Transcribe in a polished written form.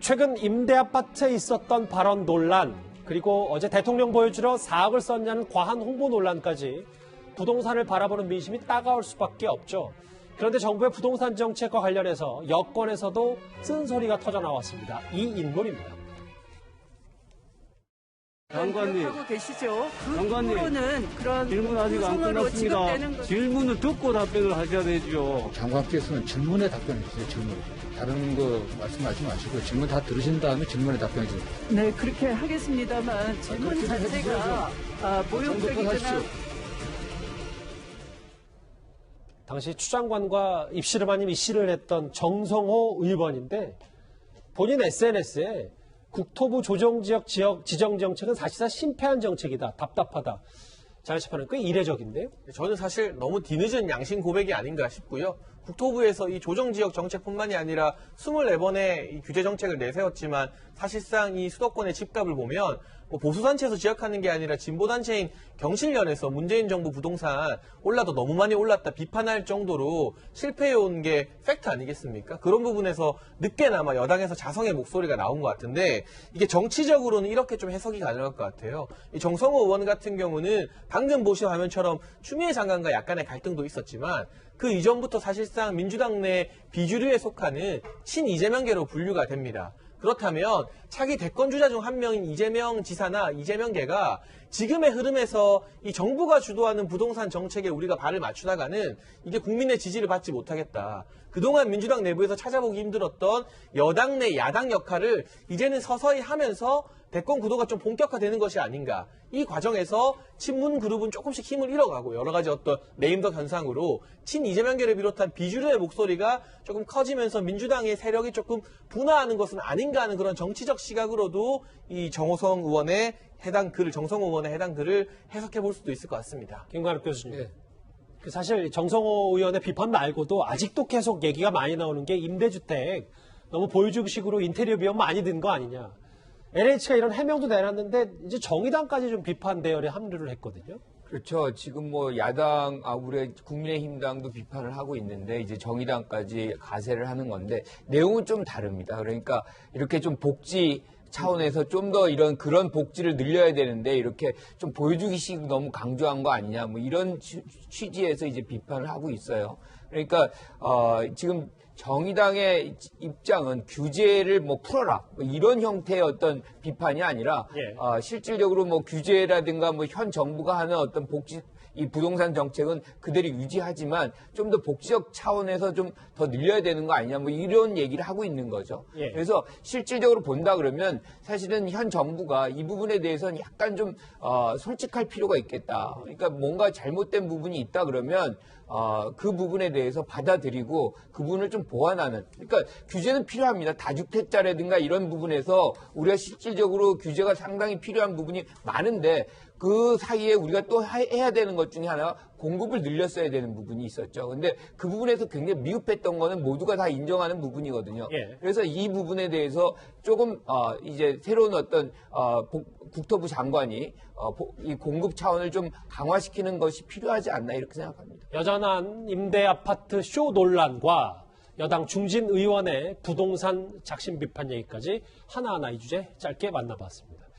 최근 임대아파트에 있었던 발언 논란, 그리고 어제 대통령 보여주러 4억을 썼냐는 과한 홍보 논란까지 부동산을 바라보는 민심이 따가울 수밖에 없죠. 그런데 정부의 부동산 정책과 관련해서 여권에서도 쓴소리가 터져나왔습니다. 이 인물입니다. 장관님, 하고 계시죠? 그 장관님, 부분은 그런 질문 아직 안 끝났습니다. 질문은 듣고 답변을 하셔야 되죠. 장관께서는 질문에 답변해 주세요. 질문. 다른 거 말씀하지 마시고 질문 다 들으신 다음에 질문에 답변해 주세요. 네, 그렇게 하겠습니다만 질문 자체가 모욕적이거나 당시 추 장관과 입씨름 아닌 이씨를 했던 정성호 의원인데 본인 SNS에 국토부 조정지역 지정정책은 사실상 실패한 정책이다. 답답하다. 잘 짚어낸 꽤 이례적인데요. 저는 사실 너무 뒤늦은 양심 고백이 아닌가 싶고요. 국토부에서 이 조정지역 정책뿐만이 아니라 24번의 이 규제 정책을 내세웠지만 사실상 이 수도권의 집값을 보면 보수단체에서 지적하는 게 아니라 진보단체인 경실련에서 문재인 정부 부동산 올라도 너무 많이 올랐다 비판할 정도로 실패해온 게 팩트 아니겠습니까? 그런 부분에서 늦게나마 여당에서 자성의 목소리가 나온 것 같은데 이게 정치적으로는 이렇게 좀 해석이 가능할 것 같아요. 이 정성호 의원 같은 경우는 방금 보신 화면처럼 추미애 장관과 약간의 갈등도 있었지만 그 이전부터 사실상 민주당 내 비주류에 속하는 친이재명계로 분류가 됩니다. 그렇다면 차기 대권 주자 중 한 명인 이재명 지사나 이재명계가 지금의 흐름에서 이 정부가 주도하는 부동산 정책에 우리가 발을 맞추다가는 이게 국민의 지지를 받지 못하겠다. 그동안 민주당 내부에서 찾아보기 힘들었던 여당 내 야당 역할을 이제는 서서히 하면서 대권 구도가 좀 본격화되는 것이 아닌가. 이 과정에서 친문 그룹은 조금씩 힘을 잃어가고 여러 가지 어떤 레임덕 현상으로 친 이재명계를 비롯한 비주류의 목소리가 조금 커지면서 민주당의 세력이 조금 분화하는 것은 아닌가 하는 그런 정치적 시각으로도 이 정성호 의원의 해당 글을 해석해 볼 수도 있을 것 같습니다. 김관욱 교수님. 네. 사실 정성호 의원의 비판 말고도 아직도 계속 얘기가 많이 나오는 게 임대주택 너무 보유주식으로 인테리어 비용 많이 든 거 아니냐. LH가 이런 해명도 내놨는데 이제 정의당까지 좀 비판 대열에 합류를 했거든요. 그렇죠. 지금 뭐 야당, 우리 국민의힘당도 비판을 하고 있는데 이제 정의당까지 가세를 하는 건데 내용은 좀 다릅니다. 그러니까 이렇게 좀 복지 차원에서 좀 더 그런 복지를 늘려야 되는데 이렇게 좀 보여주기식 너무 강조한 거 아니냐 뭐 이런 취지에서 이제 비판을 하고 있어요. 그러니까 지금 정의당의 입장은 규제를 뭐 풀어라 뭐 이런 형태의 어떤 비판이 아니라 실질적으로 뭐 규제라든가 뭐 현 정부가 하는 어떤 복지 이 부동산 정책은 그대로 유지하지만 좀 더 복지적 차원에서 좀 더 늘려야 되는 거 아니냐 뭐 이런 얘기를 하고 있는 거죠. 그래서 실질적으로 본다 그러면 사실은 현 정부가 이 부분에 대해서는 약간 좀 솔직할 필요가 있겠다. 그러니까 뭔가 잘못된 부분이 있다 그러면 그 부분에 대해서 받아들이고 그 부분을 좀 보완하는. 그러니까 규제는 필요합니다. 다주택자라든가 이런 부분에서 우리가 실질적으로 규제가 상당히 필요한 부분이 많은데 그 사이에 우리가 또 해야 되는 것 중에 하나가 공급을 늘렸어야 되는 부분이 있었죠. 근데 그 부분에서 굉장히 미흡했던 거는 모두가 다 인정하는 부분이거든요. 그래서 이 부분에 대해서 조금 이제 새로운 어떤 국토부 장관이 이 공급 차원을 좀 강화시키는 것이 필요하지 않나 이렇게 생각합니다. 여전한 임대아파트 쇼 논란과 여당 중진 의원의 부동산 작심 비판 얘기까지 하나하나 이 주제 짧게 만나봤습니다.